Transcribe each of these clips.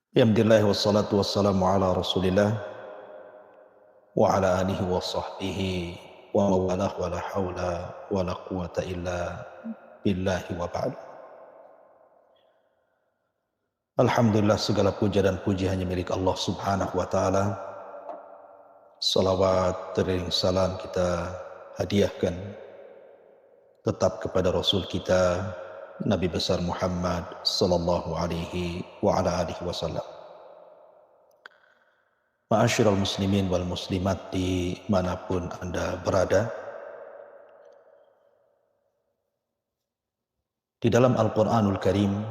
Alhamdulillah wassalatu wassalamu ala Rasulillah wa ala alihi wa sahbihi wa mawalah wa la hawla wa la quwata illa billahi wa ba'd. Alhamdulillah, segala puja dan puji hanya milik Allah Subhanahu wa taala. Salawat dan salam kita hadiahkan tetap kepada Rasul kita Nabi besar Muhammad sallallahu alaihi wa ala alihi wasallam. Ma'asyiral muslimin wal muslimat dimanapun Anda berada, di dalam Al-Quranul Karim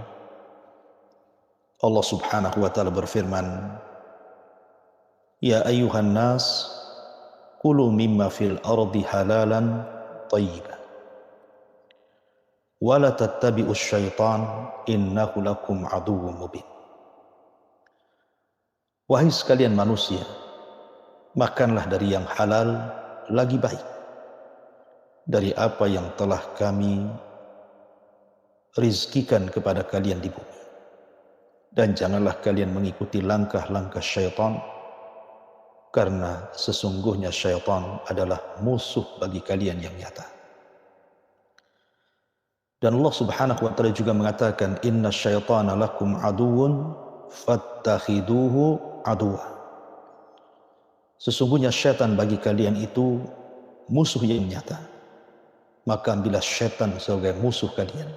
Allah Subhanahu wa ta'ala berfirman, Ya ayyuhan nas kulu mimma fil ardi halalan tayyiban wa la tattabi'us syaitan innahu lakum aduwwum mubin. Wahai sekalian manusia, makanlah dari yang halal lagi baik, dari apa yang telah kami rizkikan kepada kalian di bumi. Dan janganlah kalian mengikuti langkah-langkah syaitan, karena sesungguhnya syaitan adalah musuh bagi kalian yang nyata. Dan Allah Subhanahu wa ta'ala juga mengatakan, Inna syaitana lakum aduwwun fattakhiduhu aduwa. Sesungguhnya syaitan bagi kalian itu musuh yang nyata, maka ambillah syaitan sebagai musuh kalian.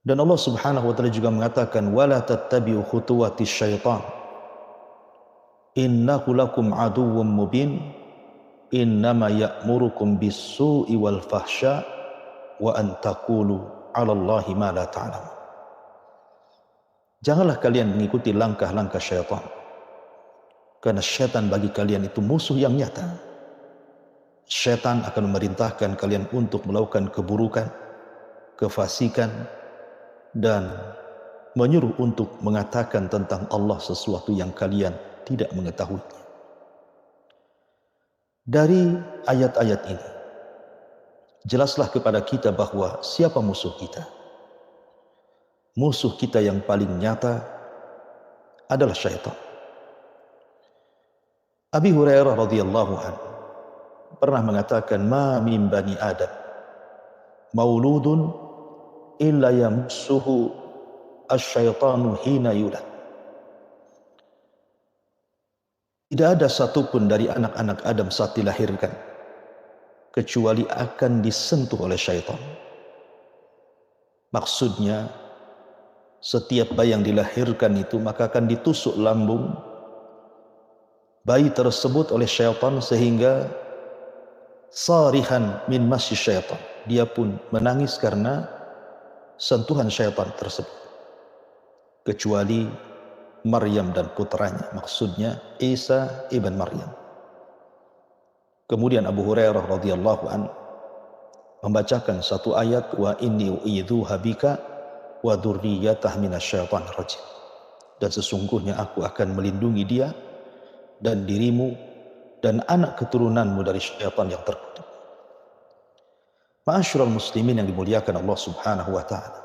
Dan Allah Subhanahu wa ta'ala juga mengatakan, wala tattabi'u khutuwati syaitan innahu lakum aduwwum mubin innama ya'murukum bis-su'i wal fahsya wa an taqulu 'ala Allahi ma la ta'lamun. Janganlah kalian mengikuti langkah-langkah syaitan, karena syaitan bagi kalian itu musuh yang nyata. Syaitan akan memerintahkan kalian untuk melakukan keburukan, kefasikan, dan menyuruh untuk mengatakan tentang Allah sesuatu yang kalian tidak mengetahuinya. Dari ayat-ayat ini jelaslah kepada kita bahwa siapa musuh kita. Musuh kita yang paling nyata adalah syaitan. Abi Hurairah radhiyallahu anhu pernah mengatakan, ma min bani Adam mauludun illa yamsuhu asyaitanu hina yulad. Tidak ada satupun dari anak-anak Adam saat dilahirkan kecuali akan disentuh oleh syaitan. Maksudnya, setiap bayi yang dilahirkan itu maka akan ditusuk lambung bayi tersebut oleh syaitan sehingga sarihan min masyi syaitan, dia pun menangis karena sentuhan syaitan tersebut, kecuali Maryam dan putranya, maksudnya Isa ibn Maryam. Kemudian Abu Hurairah radhiyallahu an membacakan satu ayat, wa inni u'idzuha bika wa dzurriyyataha minasyaitonir rajim. Dan sesungguhnya aku akan melindungi dia dan dirimu dan anak keturunanmu dari syaitan yang terkutuk. Ma'asyiral muslimin yang dimuliakan Allah Subhanahu wa ta'ala,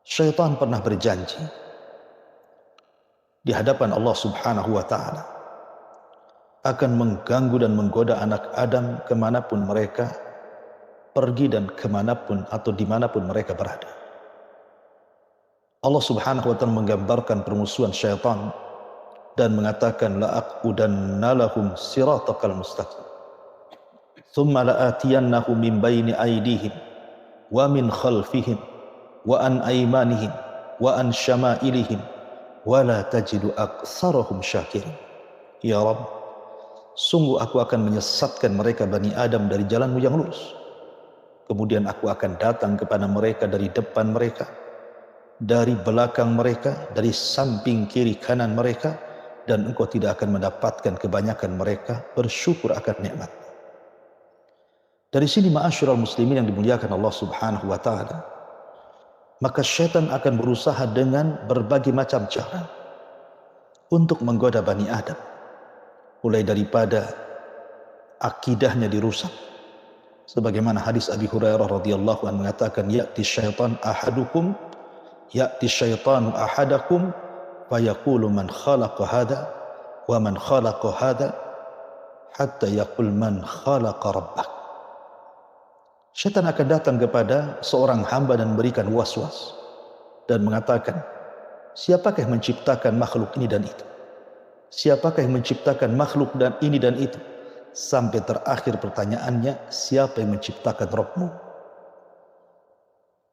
syaitan pernah berjanji di hadapan Allah Subhanahu wa ta'ala akan mengganggu dan menggoda anak Adam kemanapun mereka pergi dan kemanapun atau dimanapun mereka berada. Allah Subhanahu wa ta'ala menggambarkan permusuhan syaitan dan mengatakan, la'aqudanna lahum siratakal mustaqim thumma la'atiyannahum min baini aydihim wa min khalfihim wa an aymanihim wa an syama'ilihim wa la tajidu aktsarahum syakirin. Ya Rabb, sungguh aku akan menyesatkan mereka Bani Adam dari jalanmu yang lurus. Kemudian aku akan datang kepada mereka dari depan mereka, dari belakang mereka, dari samping kiri kanan mereka, dan engkau tidak akan mendapatkan kebanyakan mereka bersyukur akan nikmat. Dari sini ma'asyiral muslimin yang dimuliakan Allah Subhanahu wa ta'ala, maka syaitan akan berusaha dengan berbagai macam cara untuk menggoda Bani Adam, mulai daripada akidahnya dirusak, sebagaimana hadis Abi Hurairah radhiyallahu anhu mengatakan, ya'ti syaitan ahadukum ya'ti syaitanu ahadakum fayaqulu man khalaqa hadha wa man khalaqa hadha hatta yaqul man khalaqa rabbak. Syaitan akan datang kepada seorang hamba dan memberikan was-was dan mengatakan, siapakah yang menciptakan makhluk ini dan itu? Siapakah yang menciptakan makhluk dan ini dan itu? Sampai terakhir pertanyaannya, siapa yang menciptakan Rabbmu?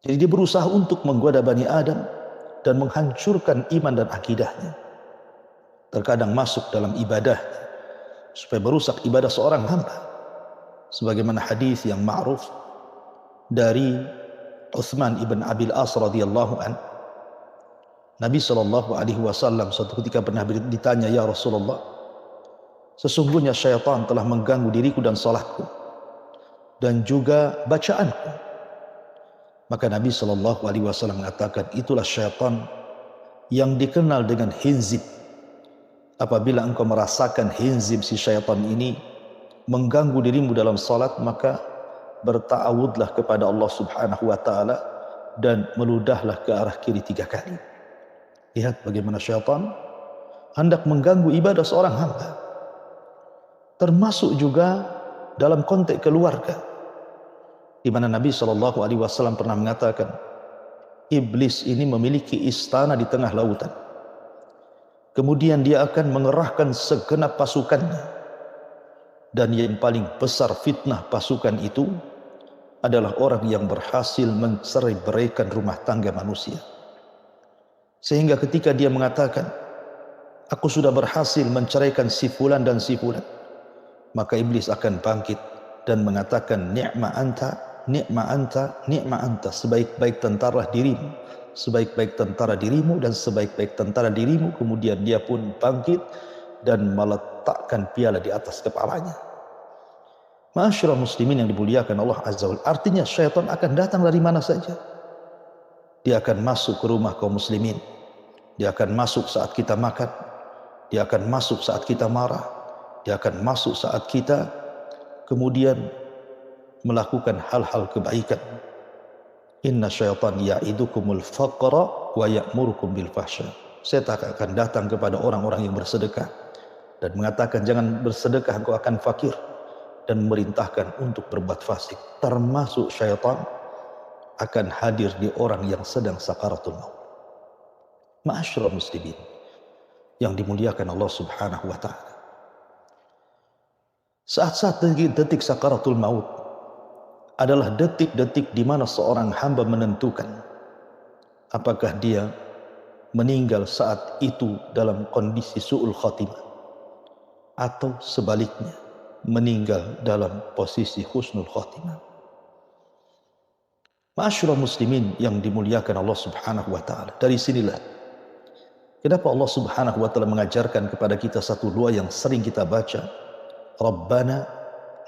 Jadi dia berusaha untuk menggoda Bani Adam dan menghancurkan iman dan akidahnya. Terkadang masuk dalam ibadah supaya merusak ibadah seorang hamba. Sebagaimana hadis yang ma'ruf dari Utsman ibn Abil As radhiyallahu an, Nabi SAW suatu ketika pernah ditanya, ya Rasulullah, sesungguhnya syaitan telah mengganggu diriku dan salatku dan juga bacaanku. Maka Nabi SAW mengatakan, itulah syaitan yang dikenal dengan hinzib. Apabila engkau merasakan hinzib si syaitan ini mengganggu dirimu dalam salat, maka berta'awudlah kepada Allah Subhanahu wa ta'ala dan meludahlah ke arah kiri 3 kali. Lihat bagaimana syaitan hendak mengganggu ibadah seorang hamba. Termasuk juga dalam konteks keluarga, di mana Nabi SAW pernah mengatakan, iblis ini memiliki istana di tengah lautan. Kemudian dia akan mengerahkan segenap pasukannya. Dan yang paling besar fitnah pasukan itu adalah orang yang berhasil mencerai-beraikan rumah tangga manusia. Sehingga ketika dia mengatakan, aku sudah berhasil menceraikan si fulan dan si fulan, maka iblis akan bangkit dan mengatakan, ni'ma anta, ni'ma anta, ni'ma anta. Sebaik-baik tentara dirimu, sebaik-baik tentara dirimu dan sebaik-baik tentara dirimu. Kemudian dia pun bangkit dan meletakkan piala di atas kepalanya. Ma'asyiral muslimin yang dimuliakan Allah Azza wa Jalla, artinya syaitan akan datang dari mana saja. Dia akan masuk ke rumah kaum muslimin. Dia akan masuk saat kita makan. Dia akan masuk saat kita marah. Dia akan masuk saat kita kemudian melakukan hal-hal kebaikan. Inna syaitan ya'idukumul faqra wa ya'murukum bil fahsya. Setan akan datang kepada orang-orang yang bersedekah dan mengatakan, jangan bersedekah, engkau akan fakir, dan memerintahkan untuk berbuat fasik. Termasuk syaitan akan hadir di orang yang sedang sakaratul maut. Ma'asyiral muslimin yang dimuliakan Allah Subhanahu wa ta'ala, saat-saat detik sakaratul maut adalah detik-detik di mana seorang hamba menentukan apakah dia meninggal saat itu dalam kondisi su'ul khatimah atau sebaliknya meninggal dalam posisi husnul khatimah. Ma'asyiral muslimin yang dimuliakan Allah Subhanahu wa ta'ala, dari sinilah kenapa Allah Subhanahu wa ta'ala mengajarkan kepada kita satu doa yang sering kita baca, Rabbana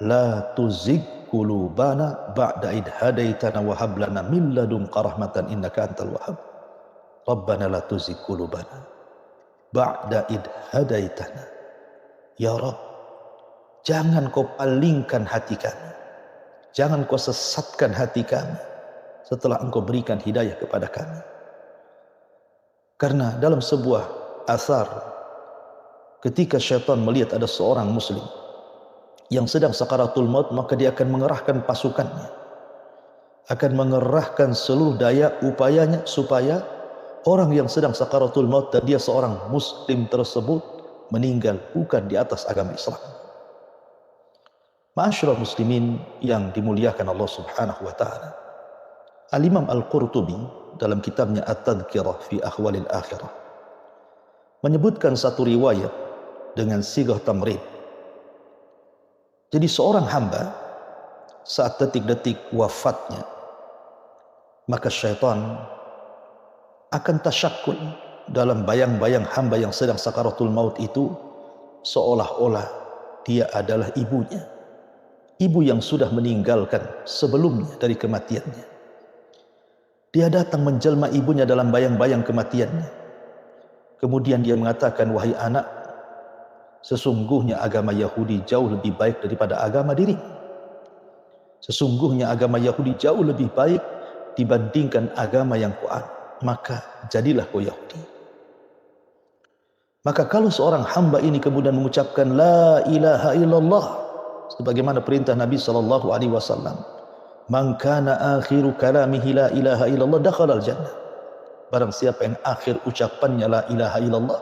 la tuzigh qulubana ba'da id hadaitana wa hab lana min ladunka rahmatan innaka antal wahhab. Rabbana la tuzigh qulubana ba'da id hadaitana. Ya Rabb, jangan kau palingkan hati kami, jangan kau sesatkan hati kami setelah engkau berikan hidayah kepada kami. Karena dalam sebuah asar, ketika syaitan melihat ada seorang muslim yang sedang sakaratul maut, maka dia akan mengerahkan pasukannya, akan mengerahkan seluruh daya upayanya supaya orang yang sedang sakaratul maut dan dia seorang muslim tersebut meninggal bukan di atas agama Islam. Ma'asyiral muslimin yang dimuliakan Allah Subhanahu wa ta'ala, Al-Imam Al-Qurtubi dalam kitabnya At-Tadhkirah fi Ahwalil Akhirah menyebutkan satu riwayat dengan sigah tamrid. Jadi seorang hamba saat detik-detik wafatnya, maka syaitan akan tasyakul dalam bayang-bayang hamba yang sedang sakaratul maut itu, seolah-olah dia adalah ibunya, ibu yang sudah meninggalkan sebelumnya dari kematiannya. Dia datang menjelma ibunya dalam bayang-bayang kematiannya. Kemudian dia mengatakan, wahai anak, sesungguhnya agama Yahudi jauh lebih baik daripada agama dirimu. Sesungguhnya agama Yahudi jauh lebih baik dibandingkan agama yang kau anut. maka jadilah kau Yahudi. Maka kalau seorang hamba ini kemudian mengucapkan la ilaha illallah sebagaimana perintah Nabi SAW, man kana akhiru kalamihi la ilaha illallah dakhala al-jannah. Barang siapa yang akhir ucapannya la ilaha illallah,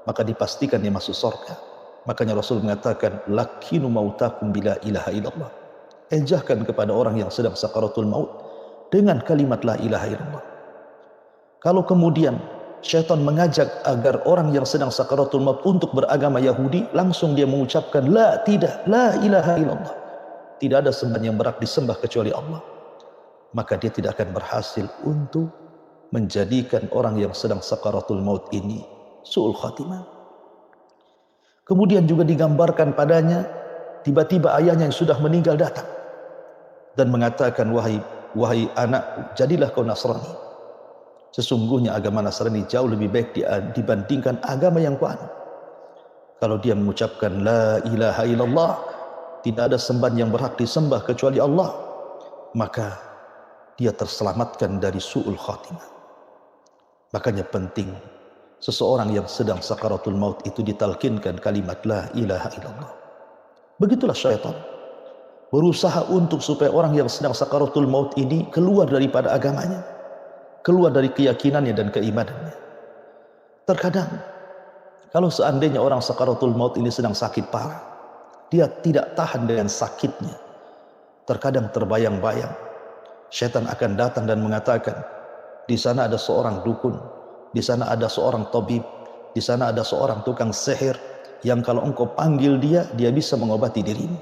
maka dipastikan dia masuk surga. Makanya Rasul mengatakan lakinu mautakum bila ilaha illallah. Ejahkan kepada orang yang sedang sakaratul maut dengan kalimat la ilaha illallah. Kalau kemudian syaitan mengajak agar orang yang sedang sakaratul maut untuk beragama Yahudi, langsung dia mengucapkan la, tidak, la ilaha illallah. Tidak ada sembahan yang berhak disembah kecuali Allah. Maka dia tidak akan berhasil untuk menjadikan orang yang sedang sakaratul maut ini su'ul khatimah. Kemudian juga digambarkan padanya tiba-tiba ayahnya yang sudah meninggal datang dan mengatakan, wahai anakku, jadilah kau Nasrani. Sesungguhnya agama Nasrani jauh lebih baik dibandingkan agama yang kau anut. Kalau dia mengucapkan la ilaha illallah, tidak ada sembahan yang berhak disembah kecuali Allah, maka dia terselamatkan dari su'ul khatimah. Makanya penting seseorang yang sedang sakaratul maut itu ditalkinkan kalimat la ilaha illallah. Begitulah syaitan berusaha untuk supaya orang yang sedang sakaratul maut ini keluar daripada agamanya, keluar dari keyakinannya dan keimanannya. Terkadang kalau seandainya orang sakaratul maut ini sedang sakit parah, dia tidak tahan dengan sakitnya. Terkadang terbayang-bayang syaitan akan datang dan mengatakan, di sana ada seorang dukun, di sana ada seorang tabib, di sana ada seorang tukang sihir yang kalau engkau panggil dia bisa mengobati dirimu.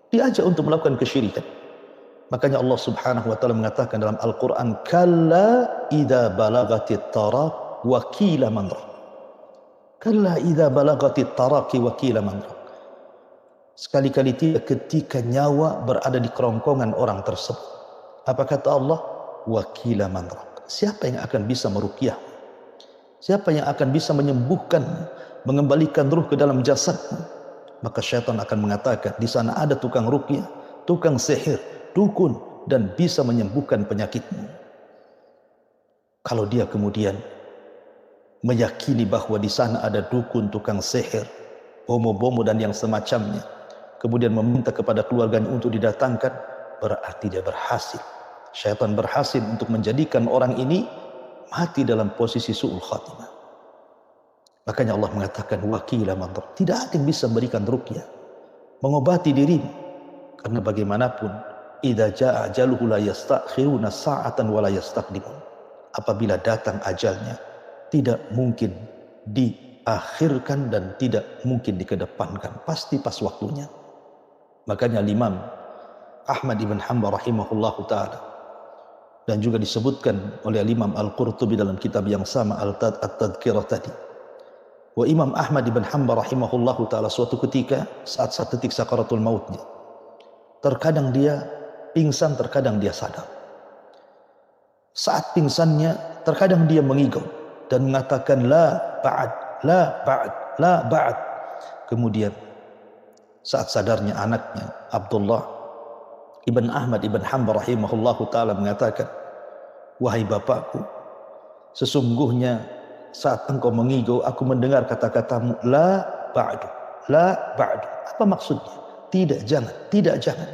Diajak untuk melakukan kesyirikan. Makanya Allah Subhanahu wa taala mengatakan dalam Al-Qur'an, kalla idza balagatit taraq wa qila man raq. Kalla idza balagatit taraqi wa qila man raq. Sekali-kali tidak ketika nyawa berada di kerongkongan orang tersebut. Apa kata Allah? Wa qila man raq. Siapa yang akan bisa meruqyah? Siapa yang akan bisa menyembuhkan, mengembalikan ruh ke dalam jasadmu? Maka syaitan akan mengatakan, di sana ada tukang ruqyah, tukang sihir, dukun, dan bisa menyembuhkan penyakitmu. Kalau dia kemudian meyakini bahwa di sana ada dukun, tukang sihir, bomo-bomo dan yang semacamnya, kemudian meminta kepada keluarganya untuk didatangkan, berarti dia berhasil. Syaitan berhasil untuk menjadikan orang ini mati dalam posisi su'ul khatimah. Makanya Allah mengatakan wakila man raq. Tidak ada yang bisa memberikan ruqyah, mengobati dirimu, karena bagaimanapun idza jaa ajaluhu la yastakhiruna sa'atan wa la yastaqdimun. Apabila datang ajalnya, tidak mungkin diakhirkan dan tidak mungkin dikedepankan, pasti pas waktunya. Makanya Imam Ahmad ibn Hanbal rahimahullahu taala, dan juga disebutkan oleh Imam Al-Qurtubi dalam kitab yang sama At-Tadhkirah tadi, wa Imam Ahmad ibn Hanbal rahimahullahu taala suatu ketika saat detik sakaratul mautnya, terkadang dia pingsan, terkadang dia sadar. Saat pingsannya terkadang dia mengigau dan mengatakan la ba'd, la ba'd, la ba'd. Kemudian saat sadarnya anaknya Abdullah ibn Ahmad ibn Hanbal rahimahullahu taala mengatakan, wahai bapakku, sesungguhnya saat engkau mengigau aku mendengar kata-katamu la ba'du, la ba'du. Apa maksudnya? Tidak, jangan, tidak, jangan.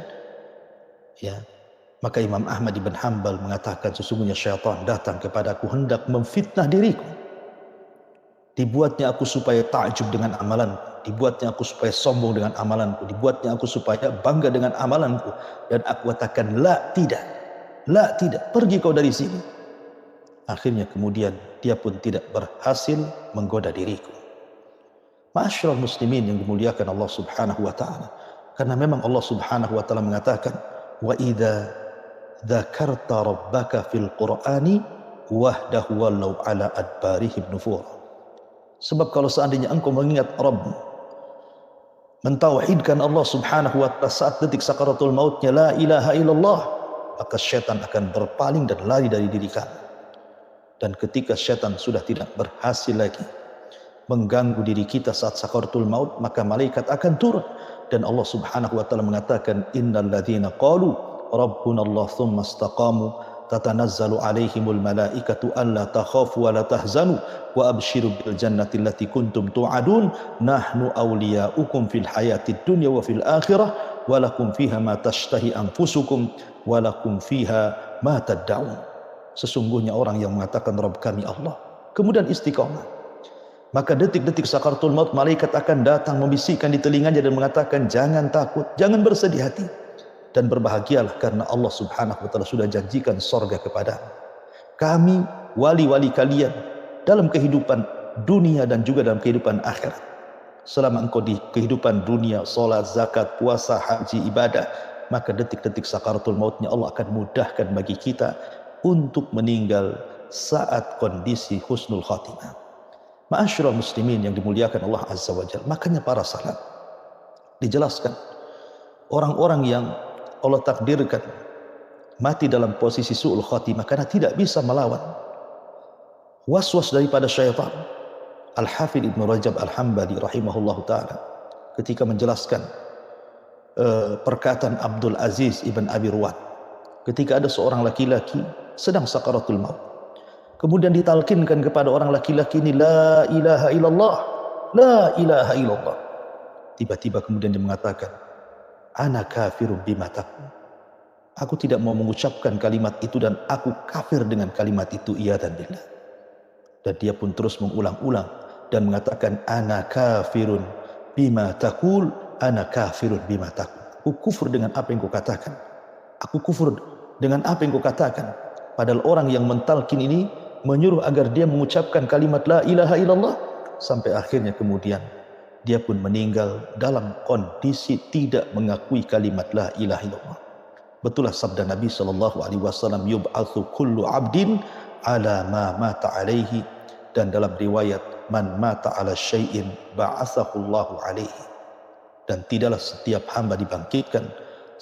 Ya, maka Imam Ahmad ibn Hanbal mengatakan, sesungguhnya syaitan datang kepadaku hendak memfitnah diriku. Dibuatnya aku supaya takjub dengan amalanku, dibuatnya aku supaya sombong dengan amalanku, dibuatnya aku supaya bangga dengan amalanku, dan aku katakan la, tidak, la, tidak, pergi kau dari sini. Akhirnya kemudian dia pun tidak berhasil menggoda diriku. Ma'asyiral muslimin yang dimuliakan Allah Subhanahu wa taala. Karena memang Allah Subhanahu wa taala mengatakan, wa idza dzakarta rabbaka fil qur'ani wahdahu walau ala adbarihim nufur. Sebab kalau seandainya engkau mengingat Rabb, mentauhidkan Allah Subhanahu wa taala saat detik sakaratul mautnya la ilaha illallah, maka syaitan akan berpaling dan lari dari diri kamu. Dan ketika syaitan sudah tidak berhasil lagi mengganggu diri kita saat sakaratul maut, maka malaikat akan turun. Dan Allah Subhanahu wa taala mengatakan, innal ladzina qalu rabbuna Allah tsumma istaqamu tatanazzalu alaihimul malaikatu alla takhafu wa la tahzanu wa abshiru bil jannati allati kuntum tu'adun nahnu awliya'ukum fil hayatid dunya wa fil akhirah wa lakum fiha ma tashtahi anfusukum wa lakum fiha ma tad'un. Sesungguhnya orang yang mengatakan Rabb kami Allah, kemudian istiqamah, maka detik-detik sakaratul maut malaikat akan datang membisikkan di telinganya dan mengatakan jangan takut, jangan bersedih hati, dan berbahagialah karena Allah subhanahu wa ta'ala sudah janjikan sorga kepada kami, wali-wali kalian dalam kehidupan dunia dan juga dalam kehidupan akhirat. Selama engkau di kehidupan dunia, salat, zakat, puasa, haji, ibadah, maka detik-detik sakaratul mautnya Allah akan mudahkan bagi kita untuk meninggal saat kondisi husnul khatimah. Ma'asyiral muslimin yang dimuliakan Allah azza wa jalla, makanya para salaf dijelaskan orang-orang yang Allah takdirkan mati dalam posisi su'ul khatimah karena tidak bisa melawan was-was daripada syaitan. Al-Hafidh Ibn Rajab Al-Hambali rahimahullahu ta'ala ketika menjelaskan perkataan Abdul Aziz Ibn Abi Ruwad ketika ada seorang laki-laki sedang sakaratul maut, kemudian ditalkinkan kepada orang laki-laki ini, la ilaha illallah, la ilaha illallah. Tiba-tiba kemudian dia mengatakan, ana kafirun bima taqul, aku tidak mau mengucapkan kalimat itu dan aku kafir dengan kalimat itu, iyadzan billah. Dan dia pun terus mengulang-ulang dan mengatakan, ana kafirun bima taqul, ana kafirun bima taqul. Aku kufur dengan apa yang kau katakan, aku kufur dengan apa yang kau katakan. Padahal orang yang mentalkin ini menyuruh agar dia mengucapkan kalimat la ilaha illallah, sampai akhirnya kemudian dia pun meninggal dalam kondisi tidak mengakui kalimat la ilaha illallah. Betullah sabda Nabi SAW, yub'atsu kullu abdin ala ma mata alaihi, dan dalam riwayat man mata ala syai'in ba'atsahullahu alaihi, dan tidaklah setiap hamba dibangkitkan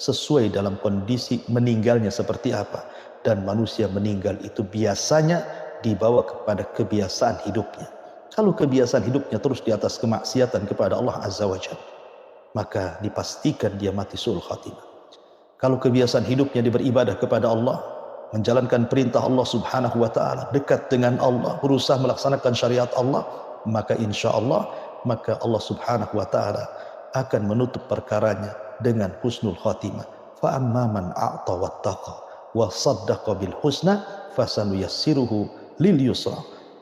sesuai dalam kondisi meninggalnya seperti apa, dan manusia meninggal itu biasanya dibawa kepada kebiasaan hidupnya. Kalau kebiasaan hidupnya terus di atas kemaksiatan kepada Allah azza wa jalla, maka dipastikan dia mati su'ul khatimah. Kalau kebiasaan hidupnya dia beribadah kepada Allah, menjalankan perintah Allah subhanahu wa ta'ala, dekat dengan Allah, berusaha melaksanakan syariat Allah, maka insya Allah, maka Allah subhanahu wa ta'ala akan menutup perkaranya dengan husnul khatimah. Fa amma man a'ta wattaqa wa saddaqa bil husna fasanuyassiruhu lil yusra.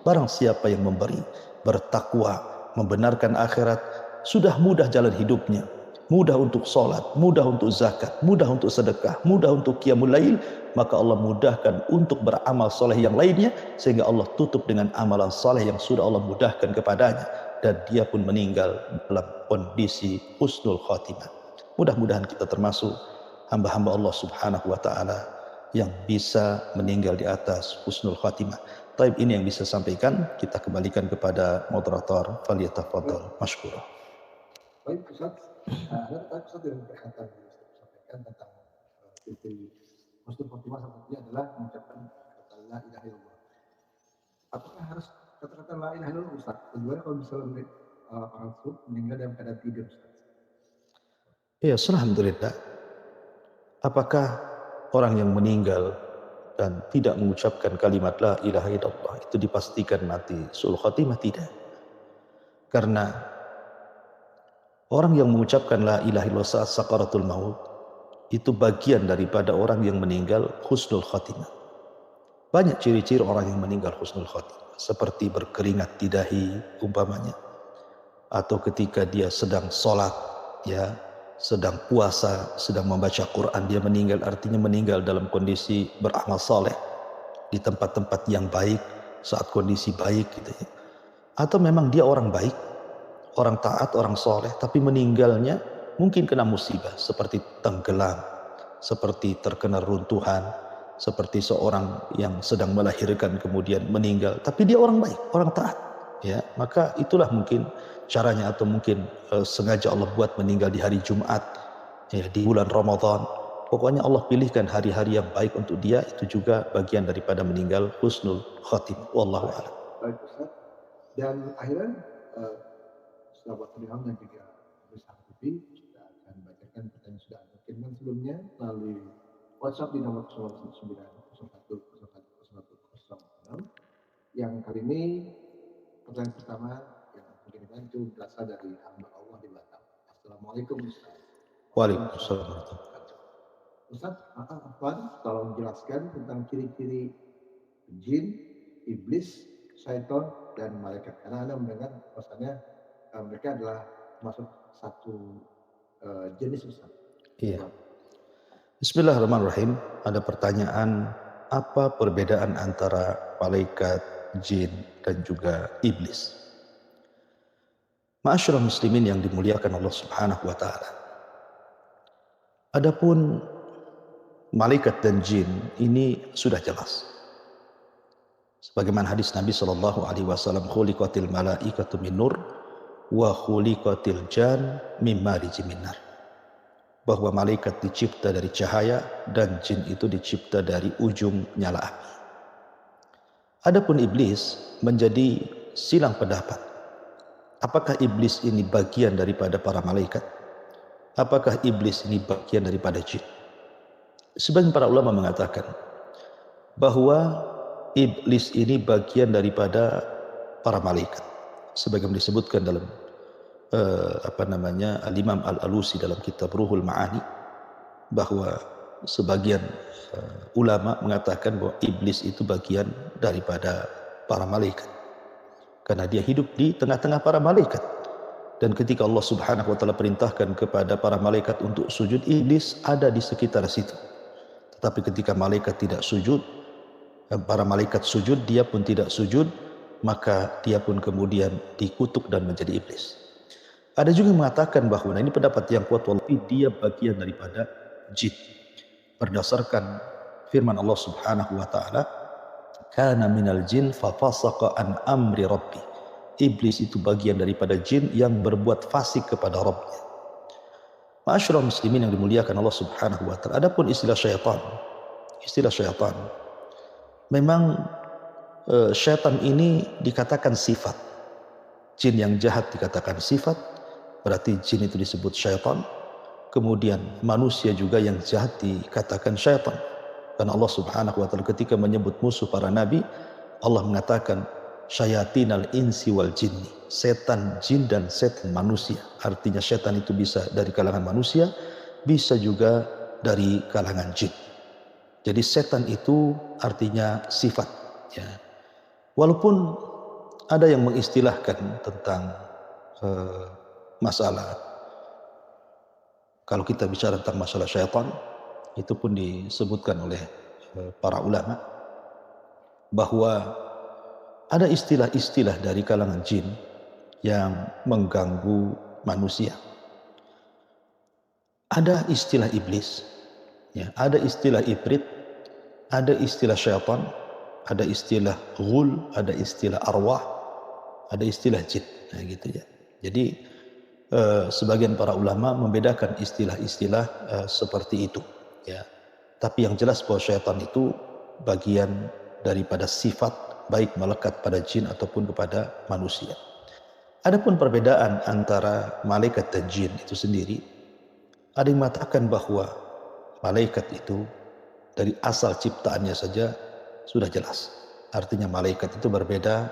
Barang siapa yang memberi, bertakwa, membenarkan akhirat, sudah mudah jalan hidupnya, mudah untuk sholat, mudah untuk zakat, mudah untuk sedekah, mudah untuk qiyamul lail, maka Allah mudahkan untuk beramal soleh yang lainnya, sehingga Allah tutup dengan amalan soleh yang sudah Allah mudahkan kepadanya, dan dia pun meninggal dalam kondisi husnul khatimah. Mudah-mudahan kita termasuk hamba-hamba Allah subhanahu wa ta'ala yang bisa meninggal di atas husnul khatimah. Taib, ini yang bisa sampaikan, kita kembalikan kepada moderator. Falyatafadhal mashkurah. Baik Ustaz, ada Ustaz yang perhatian sampaikan tentang titik husnul khatimah sepertinya adalah mengucapkan kata la ilaha illallah. Apakah harus kata-kata la ilaha illallah Ustaz? Bagaimana kalau misalnya orang tersebut meninggal dalam keadaan tidur Ustaz? Ya, alhamdulillah. Apakah orang yang meninggal dan tidak mengucapkan kalimat la ilaha illallah itu dipastikan mati su'ul khatimah? Tidak. Karena orang yang mengucapkan la ilaha illallah saat sakaratul maut itu bagian daripada orang yang meninggal husnul khatimah. Banyak ciri-ciri orang yang meninggal husnul khatimah, seperti berkeringat di dahi umpamanya, atau ketika dia sedang sholat, ya, sedang puasa, sedang membaca Quran, dia meninggal, artinya meninggal dalam kondisi beramal saleh di tempat-tempat yang baik, saat kondisi baik gitu ya. Atau memang dia orang baik, orang taat, orang soleh, tapi meninggalnya mungkin kena musibah seperti tenggelam, seperti terkena runtuhan, seperti seorang yang sedang melahirkan kemudian meninggal, tapi dia orang baik, orang taat, ya, maka itulah mungkin caranya, atau mungkin sengaja Allah buat meninggal di hari Jumat, ya, di bulan Ramadan. Pokoknya Allah pilihkan hari-hari yang baik untuk dia, itu juga bagian daripada meninggal husnul khatimah. Wallahu a'lam. Baik Ustaz. Dan akhirnya sahabat pendengar yang juga bersama TV, kita akan bacakan pertanyaan yang sudah Anda kirimkan sebelumnya melalui WhatsApp di nomor 09 010106. Yang kali ini pertanyaan pertama yang mengirimkan itu berasal dari hamba Allah di Batam. Assalamualaikum Ustaz. Waalaikumsalam. Ustaz, Afwan, tolong jelaskan tentang ciri-ciri jin, iblis, syaitan, dan malaikat. Karena Anda mendengar bahwasanya mereka adalah masuk satu jenis Ustaz. Iya. Bismillahirrahmanirrahim. Ada pertanyaan, apa perbedaan antara malaikat, jin, dan juga iblis? Ma'asyiral muslimin yang dimuliakan Allah Subhanahu wa taala. Adapun malaikat dan jin ini sudah jelas. Sebagaimana hadis Nabi sallallahu alaihi wasallam, khuliqatil malaikatu min nur wa khuliqatil jan min marijim min nar. Bahwa malaikat dicipta dari cahaya dan jin itu dicipta dari ujung nyala api. Adapun iblis menjadi silang pendapat. Apakah iblis ini bagian daripada para malaikat? Apakah iblis ini bagian daripada jin? Sebagian para ulama mengatakan bahwa iblis ini bagian daripada para malaikat. Sebagaimana disebutkan dalam Al-Imam Al-Alusi dalam kitab Ruhul Ma'ani, bahwa sebagian ulama mengatakan bahwa iblis itu bagian daripada para malaikat karena dia hidup di tengah-tengah para malaikat. Dan ketika Allah Subhanahu wa taala perintahkan kepada para malaikat untuk sujud, iblis ada di sekitar situ. Tetapi ketika malaikat tidak sujud, para malaikat sujud, dia pun tidak sujud, maka dia pun kemudian dikutuk dan menjadi iblis. Ada juga yang mengatakan bahwa ini pendapat yang kuat, walaupun dia bagian daripada jin. Berdasarkan firman Allah Subhanahu wa taala, kana minal jin fa fasaqa an amri rabbi. Iblis itu bagian daripada jin yang berbuat fasik kepada Rabbnya. Ma'asyiral muslimin yang dimuliakan Allah Subhanahu wa taala. Adapun istilah syaitan memang syaitan ini dikatakan sifat. Jin yang jahat dikatakan sifat, berarti jin itu disebut syaitan. Kemudian manusia juga yang jahat dikatakan syaitan. Karena Allah Subhanahu wa taala ketika menyebut musuh para nabi, Allah mengatakan syayatinal insi wal jinni, setan jin dan setan manusia. Artinya setan itu bisa dari kalangan manusia, bisa juga dari kalangan jin. Jadi setan itu artinya sifat, ya. Walaupun ada yang mengistilahkan tentang masalah, kalau kita bicara tentang masalah syaitan, itu pun disebutkan oleh para ulama bahwa ada istilah-istilah dari kalangan jin yang mengganggu manusia. Ada istilah iblis, ya, ada istilah ibrit, ada istilah syaitan, ada istilah ghul, ada istilah arwah, ada istilah jin, nah gitu ya. Jadi sebagian para ulama membedakan istilah-istilah seperti itu, ya. Tapi yang jelas bahwa syaitan itu bagian daripada sifat, baik melekat pada jin ataupun kepada manusia. Adapun perbedaan antara malaikat dan jin itu sendiri, ada yang mengatakan bahwa malaikat itu dari asal ciptaannya saja sudah jelas. Artinya malaikat itu berbeda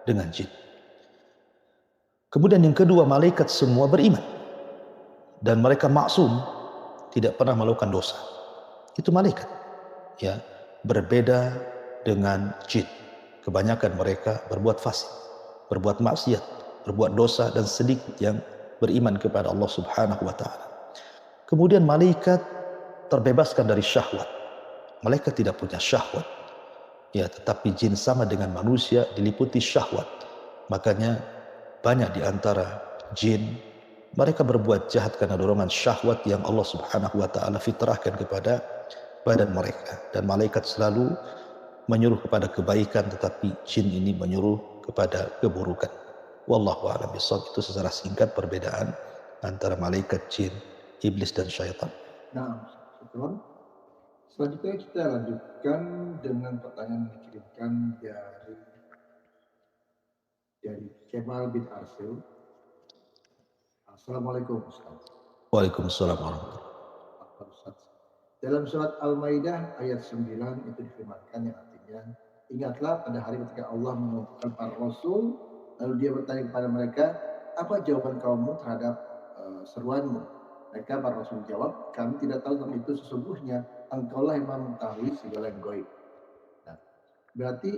dengan jin. Kemudian yang kedua, malaikat semua beriman dan mereka maksum, tidak pernah melakukan dosa. Itu malaikat, ya, berbeda dengan jin. Kebanyakan mereka berbuat fasik, berbuat maksiat, berbuat dosa, dan sedikit yang beriman kepada Allah Subhanahu wa taala. Kemudian malaikat terbebaskan dari syahwat. Malaikat tidak punya syahwat, ya, tetapi jin sama dengan manusia diliputi syahwat. Makanya banyak di antara jin mereka berbuat jahat karena dorongan syahwat yang Allah Subhanahu wa taala fitrahkan kepada badan mereka. Dan malaikat selalu menyuruh kepada kebaikan, tetapi jin ini menyuruh kepada keburukan. Wallahu a'lam bishawab. Itu secara singkat perbedaan antara malaikat, jin, iblis dan syaitan. Nah, selanjutnya kita lanjutkan dengan pertanyaan yang dikirimkan dari Kemal bin Arsil. Assalamualaikum Ustaz. Waalaikumsalam warahmatullahi wabarakatuh. Ustaz, Dalam surat Al-Maidah ayat 9 itu difirmankan yang artinya, ingatlah pada hari ketika Allah mengumpulkan para rasul, lalu dia bertanya kepada mereka, apa jawaban kaummu terhadap seruanmu? Mereka para rasul menjawab, kami tidak tahu tentang itu, sesungguhnya engkaulah yang mengetahui segala yang gaib. Nah, berarti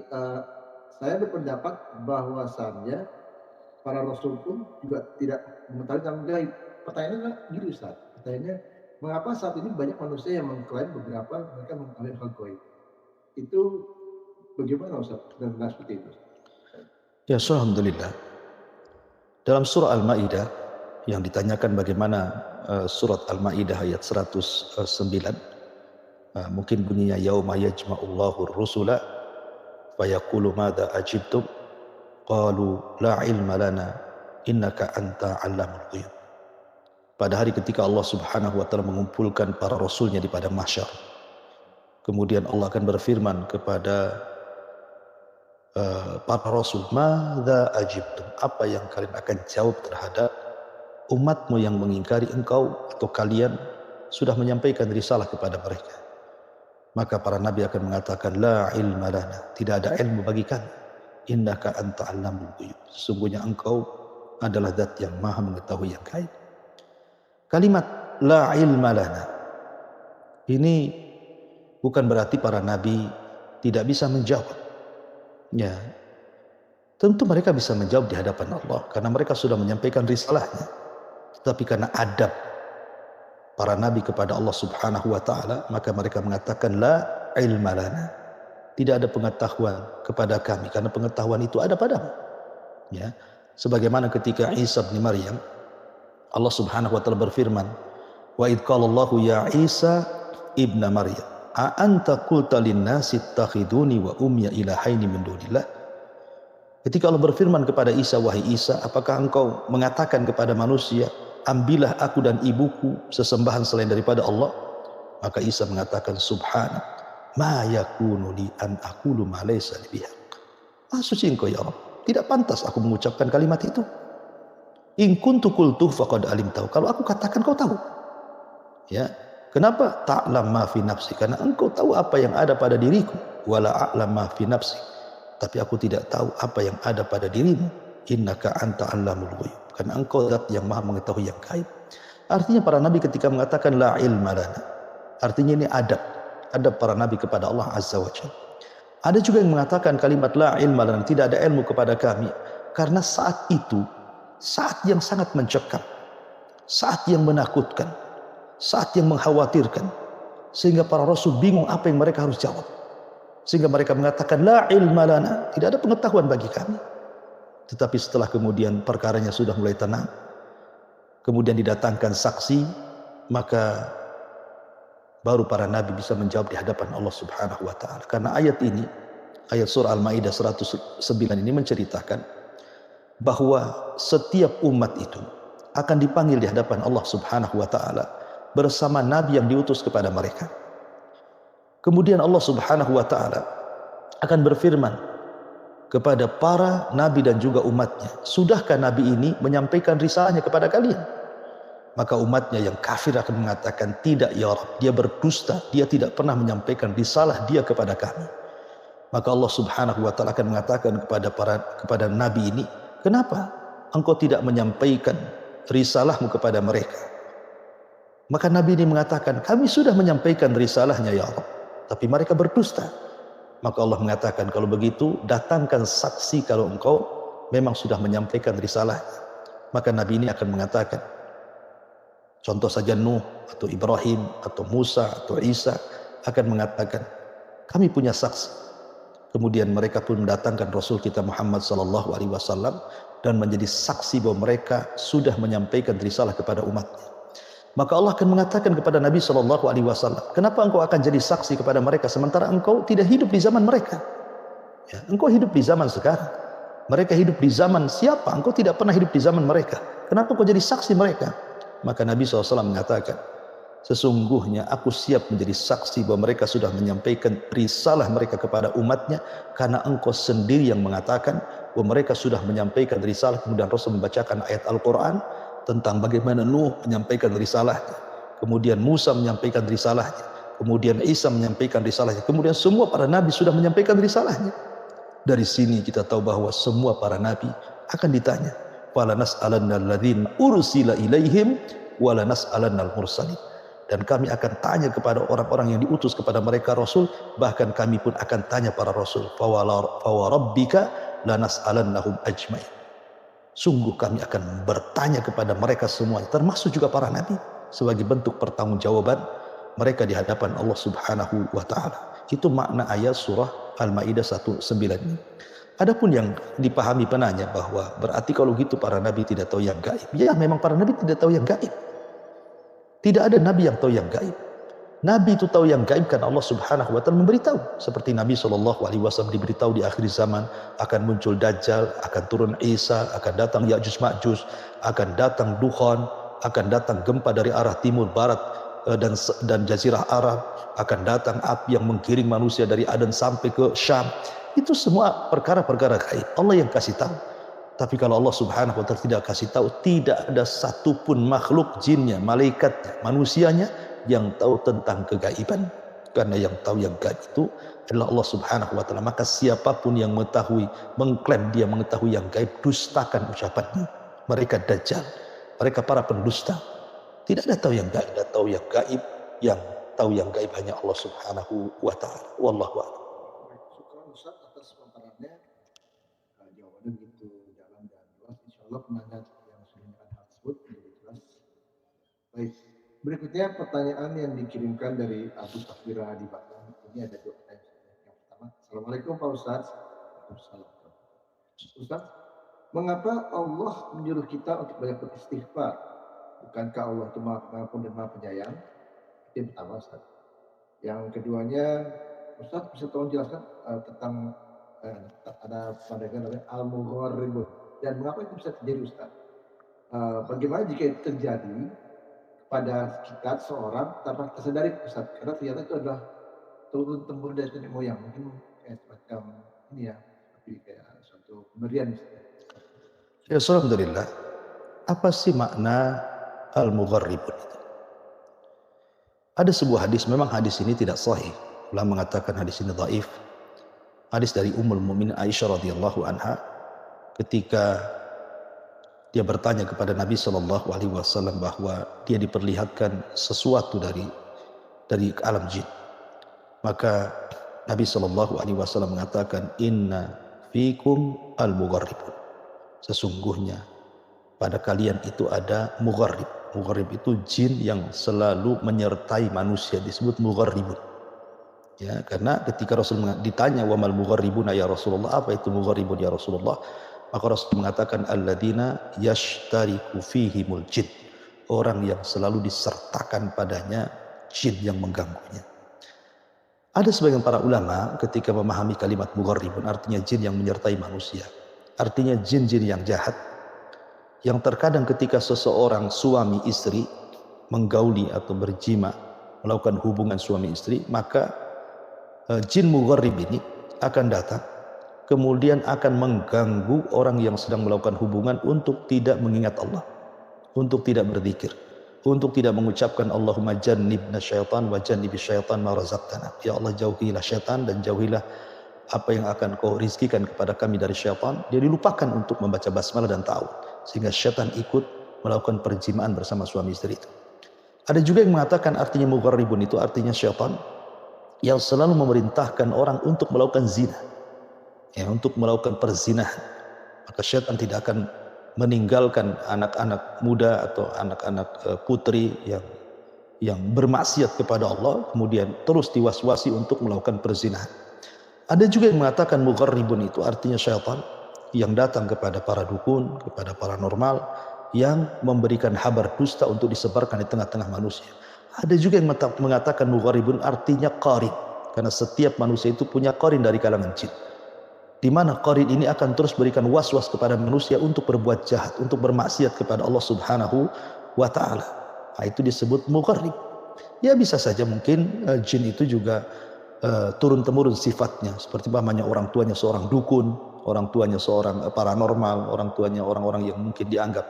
saya berpendapat bahwasannya para rasul pun juga tidak mengetahui tentang gaib. Pertanyaannya adalah gini Ustaz, pertanyaannya, mengapa saat ini banyak manusia yang mengklaim beberapa mereka mengetahui hal gaib? Itu bagaimana Ustaz dan seperti itu? Ya, alhamdulillah. Dalam surah Al-Maidah yang ditanyakan bagaimana surat Al-Maidah ayat 109, mungkin bunyinya yauma yajma'ullahu ar-rusula fayaqulu madza ajibtum qalu la ilma lana innaka anta 'allamul ghuyub. Pada hari ketika Allah Subhanahu wa taala mengumpulkan para rasulnya di padang mahsyar, kemudian Allah akan berfirman kepada para rasul, madza ajibtum, apa yang kalian akan jawab terhadap umatmu yang mengingkari engkau atau kalian sudah menyampaikan risalah kepada mereka. Maka para nabi akan mengatakan, la ilma lana, tidak ada ilmu bagi kami, innaka anta 'allamul ghuyub, sesungguhnya engkau adalah zat yang maha mengetahui yang gaib. Kalimat la ilma lana ini bukan berarti para nabi tidak bisa menjawab. Ya, tentu mereka bisa menjawab di hadapan Allah karena mereka sudah menyampaikan risalahnya. Tetapi karena adab para nabi kepada Allah Subhanahu wa taala, maka mereka mengatakan la ilma lana, tidak ada pengetahuan kepada kami karena pengetahuan itu ada padamu. Ya, sebagaimana ketika Isa bin Maryam, Allah Subhanahu wa taala berfirman, wa id qala Allahu ya Isa ibna Maryam a anta qulta lin-nasi ittakhiduni wa ummiya ilahaini min dunillah. Ketika Allah berfirman kepada Isa, wahai Isa, apakah engkau mengatakan kepada manusia, ambillah aku dan ibuku sesembahan selain daripada Allah? Maka Isa mengatakan, subhanak ma yakunu li an aqulu ma laysa li bihaq. Maha suci engkau ya Allah, tidak pantas aku mengucapkan kalimat itu. In kuntu qultu faqad alimtahu, kalau aku katakan kau tahu. Ya, kenapa? Ta'lam ma fi nafsi, karena engkau tahu apa yang ada pada diriku. Wala a'lam ma fi nafsi, tapi aku tidak tahu apa yang ada pada dirimu. Innaka anta 'allamul ghuyub, karena engkau zat yang maha mengetahui yang gaib. Artinya para nabi ketika mengatakan la ilma lana, artinya ini adab para nabi kepada Allah Azza wa Jalla. Ada juga yang mengatakan kalimat la ilma lana, tidak ada ilmu kepada kami, karena saat itu saat yang sangat mencekam, saat yang menakutkan, saat yang mengkhawatirkan, sehingga para rasul bingung apa yang mereka harus jawab. Sehingga mereka mengatakan la ilma lana, tidak ada pengetahuan bagi kami. Tetapi setelah kemudian perkaranya sudah mulai tenang, kemudian didatangkan saksi, maka baru para nabi bisa menjawab di hadapan Allah Subhanahu wa taala. Karena ayat ini, ayat surah Al-Maidah 109 ini menceritakan bahwa setiap umat itu akan dipanggil di hadapan Allah Subhanahu wa taala bersama nabi yang diutus kepada mereka. Kemudian Allah Subhanahu wa taala akan berfirman kepada para nabi dan juga umatnya, sudahkah nabi ini menyampaikan risalahnya kepada kalian? Maka umatnya yang kafir akan mengatakan, tidak ya Rabb, dia berdusta, dia tidak pernah menyampaikan risalah dia kepada kami. Maka Allah Subhanahu wa taala akan mengatakan kepada nabi ini, kenapa engkau tidak menyampaikan risalahmu kepada mereka? Maka nabi ini mengatakan, kami sudah menyampaikan risalahnya ya Rabb, tapi mereka berdusta. Maka Allah mengatakan, kalau begitu datangkan saksi kalau engkau memang sudah menyampaikan risalahnya. Maka nabi ini akan mengatakan, contoh saja Nuh atau Ibrahim atau Musa atau Isa akan mengatakan, kami punya saksi. Kemudian mereka pun mendatangkan Rasul kita Muhammad SAW dan menjadi saksi bahwa mereka sudah menyampaikan risalah kepada umatnya. Maka Allah akan mengatakan kepada Nabi SAW, kenapa engkau akan jadi saksi kepada mereka sementara engkau tidak hidup di zaman mereka? Ya, engkau hidup di zaman sekarang. Mereka hidup di zaman siapa? Engkau tidak pernah hidup di zaman mereka. Kenapa engkau jadi saksi mereka? Maka Nabi SAW mengatakan, sesungguhnya aku siap menjadi saksi bahwa mereka sudah menyampaikan risalah mereka kepada umatnya, karena engkau sendiri yang mengatakan bahwa mereka sudah menyampaikan risalah. Kemudian Rasul membacakan ayat Al-Quran tentang bagaimana Nuh menyampaikan risalahnya, kemudian Musa menyampaikan risalahnya, kemudian Isa menyampaikan risalahnya, kemudian semua para nabi sudah menyampaikan risalahnya. Dari sini kita tahu bahwa semua para nabi akan ditanya. Fala nas'alanna alladzina ursila ilaihim wala nas'alanna al-mursalin. Dan kami akan tanya kepada orang-orang yang diutus kepada mereka rasul, bahkan kami pun akan tanya para rasul. Fawarabbika lanas'alannahum ajmain. Sungguh kami akan bertanya kepada mereka semuanya, termasuk juga para nabi, sebagai bentuk pertanggungjawaban mereka di hadapan Allah Subhanahu wa taala. Itu makna ayat surah Al-Maidah 19 ini. Adapun yang dipahami penanya bahwa berarti kalau gitu para nabi tidak tahu yang gaib. Ya, memang para nabi tidak tahu yang gaib. Tidak ada nabi yang tahu yang gaib. Nabi itu tahu yang gaib karena Allah Subhanahu wa taala memberitahu. Seperti Nabi SAW diberitahu di akhir zaman akan muncul Dajjal, akan turun Isa, akan datang Ya'juj Ma'juj, akan datang Dukhan, akan datang gempa dari arah timur barat dan jazirah Arab, akan datang api yang menggiring manusia dari Aden sampai ke Syam. Itu semua perkara-perkara gaib. Allah yang kasih tahu. Tapi kalau Allah Subhanahu wa taala tidak kasih tahu, tidak ada satupun makhluk, jinnya, malaikatnya, manusianya yang tahu tentang kegaiban. Karena yang tahu yang gaib itu adalah Allah Subhanahu wa taala. Maka siapapun yang mengetahui, mengklaim dia mengetahui yang gaib, dustakan ucapannya. Mereka dajjal, mereka para pendusta. Tidak ada tahu yang gaib, ada tahu yang gaib. Yang tahu yang gaib hanya Allah Subhanahu wa taala. Wallahu a'lam. Syukur Ustaz atas paparannya. Jawabannya begitu dalam dan jelas. Insyaallah penanya yang sudah menanyakan hal tersebut menjadi jelas. Baik. Berikutnya pertanyaan yang dikirimkan dari Abu Safira di Batam. Ini ada dua pertanyaan. Yang pertama, Assalamualaikum Pak Ustaz. Waalaikumsalam. Ustaz, mengapa Allah menyuruh kita untuk banyak beristighfar? Bukankah Allah itu Maha Pengampun dan Maha Penyayang? Itu yang pertama, Ustaz. Yang keduanya, Ustaz bisa tolong jelaskan tentang ada pandangan namanya al-mugharribun, dan mengapa itu bisa terjadi, Ustaz? Bagaimana jika itu terjadi pada kita seorang tanpa kita sadari, Ustaz? Karena ternyata itu adalah turun-temurun dari nenek moyang, mungkin kayak semacam ini ya, seperti kayak suatu pemberian. Ya, alhamdulillah. Apa sih makna al-mugharribun itu? Ada sebuah hadis, memang hadis ini tidak sahih. Ulama mengatakan hadis ini dhaif. Hadis dari Ummul Mukminin Aisyah radhiyallahu anha ketika dia bertanya kepada Nabi SAW bahwa dia diperlihatkan sesuatu dari alam jin. Maka Nabi SAW mengatakan, Inna fikum al-mugharribun. Sesungguhnya pada kalian itu ada mugharrib. Mugharrib itu jin yang selalu menyertai manusia, disebut mugharribun. Ya, karena ketika Rasul ditanya wa mal mugharribuna ya Rasulullah, apa itu mugharribun ya Rasulullah? Maka Rasul mengatakan alladzina yashtariku fihimul jin. Orang yang selalu disertakan padanya jin yang mengganggunya. Ada sebagian para ulama ketika memahami kalimat mugharribun artinya jin yang menyertai manusia. Artinya jin-jin yang jahat. Yang terkadang ketika seseorang suami istri menggauli atau berjima, melakukan hubungan suami istri, maka jin mugharrib ini akan datang, kemudian akan mengganggu orang yang sedang melakukan hubungan untuk tidak mengingat Allah, untuk tidak berzikir, untuk tidak mengucapkan Allahumma jannibna syaitan wa jannibi syaitan ma razaqtana. Ya Allah, jauhilah syaitan dan jauhilah apa yang akan kau rizkikan kepada kami dari syaitan. Dia dilupakan untuk membaca basmalah dan ta'awud, sehingga syaitan ikut melakukan perjimaan bersama suami istri itu. Ada juga yang mengatakan artinya mugharribun itu artinya syaitan yang selalu memerintahkan orang untuk melakukan zina, ya, untuk melakukan perzinahan. Maka syaitan tidak akan meninggalkan anak-anak muda atau anak-anak putri yang bermaksiat kepada Allah, kemudian terus diwaswasi untuk melakukan perzinahan. Ada juga yang mengatakan mugharribun itu artinya syaitan yang datang kepada para dukun, kepada paranormal, yang memberikan kabar dusta untuk disebarkan di tengah-tengah manusia. Ada juga yang mengatakan mugharribun artinya qarin, karena setiap manusia itu punya qarin dari kalangan jin, di mana qarin ini akan terus berikan was-was kepada manusia untuk berbuat jahat, untuk bermaksiat kepada Allah Subhanahu wa taala. Nah, itu disebut mugharrib. Ya, bisa saja mungkin jin itu juga turun-temurun sifatnya, seperti umpamanya orang tuanya seorang dukun, orang tuanya seorang paranormal, orang tuanya orang-orang yang mungkin dianggap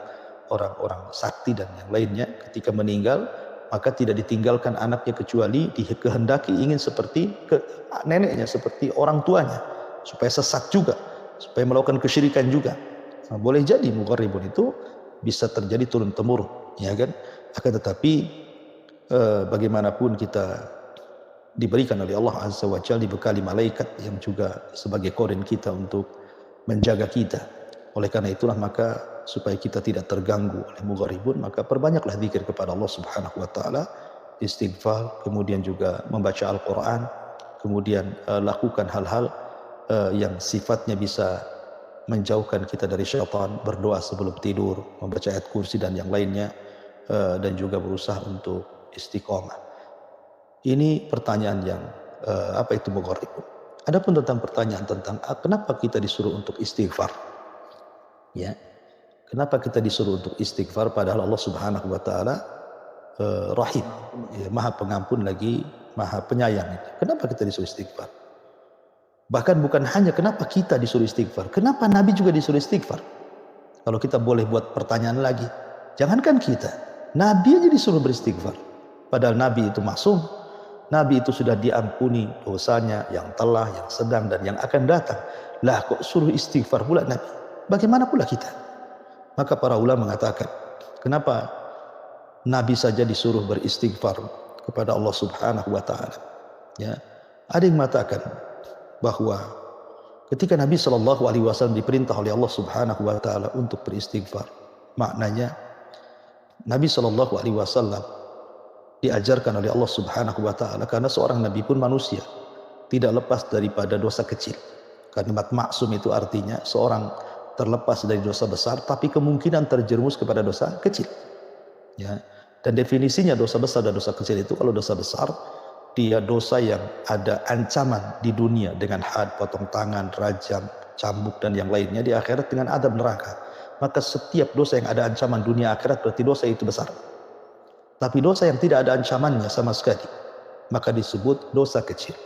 orang-orang sakti dan yang lainnya. Ketika meninggal, maka tidak ditinggalkan anaknya kecuali dikehendaki ingin seperti neneknya, seperti orang tuanya, supaya sesat juga, supaya melakukan kesyirikan juga. Nah, boleh jadi mugharibun itu bisa terjadi turun temurun, ya kan? Akan tetapi bagaimanapun kita diberikan oleh Allah Azza wa Jalla, dibekali malaikat yang juga sebagai korin kita untuk menjaga kita. Oleh karena itulah maka supaya kita tidak terganggu oleh mugharibun, maka perbanyaklah zikir kepada Allah Subhanahu wa taala, istighfar, kemudian juga membaca Al-Qur'an, kemudian lakukan hal-hal yang sifatnya bisa menjauhkan kita dari syaitan, berdoa sebelum tidur, membaca ayat kursi dan yang lainnya, dan juga berusaha untuk istiqomah. Ini pertanyaan yang apa itu mugharibun. Adapun tentang pertanyaan tentang kenapa kita disuruh untuk istighfar, ya, kenapa kita disuruh untuk istighfar padahal Allah Subhanahu wa taala Rahim, ya, Maha Pengampun lagi Maha Penyayang. Kenapa kita disuruh istighfar? Bahkan bukan hanya kenapa kita disuruh istighfar, kenapa Nabi juga disuruh istighfar? Kalau kita boleh buat pertanyaan lagi, jangankan kita, Nabi aja disuruh beristighfar. Padahal Nabi itu maksum, Nabi itu sudah diampuni dosanya yang telah, yang sedang, dan yang akan datang. Lah kok suruh istighfar pula Nabi? Bagaimana pula kita? Maka para ulama mengatakan, kenapa Nabi saja disuruh beristighfar kepada Allah Subhanahu wa taala? Ya. Ada yang mengatakan bahwa ketika Nabi Shallallahu alaihi wasallam diperintah oleh Allah Subhanahu wa taala untuk beristighfar, maknanya Nabi Shallallahu alaihi wasallam diajarkan oleh Allah Subhanahu wa taala, karena seorang nabi pun manusia, tidak lepas daripada dosa kecil. Kalimat maksum itu artinya seorang terlepas dari dosa besar, tapi kemungkinan terjerumus kepada dosa kecil. Ya. Dan definisinya dosa besar dan dosa kecil itu, kalau dosa besar, dia dosa yang ada ancaman di dunia dengan had, potong tangan, rajam, cambuk, dan yang lainnya, di akhirat dengan adab neraka. Maka setiap dosa yang ada ancaman dunia akhirat berarti dosa itu besar. Tapi dosa yang tidak ada ancamannya sama sekali, maka disebut dosa kecil.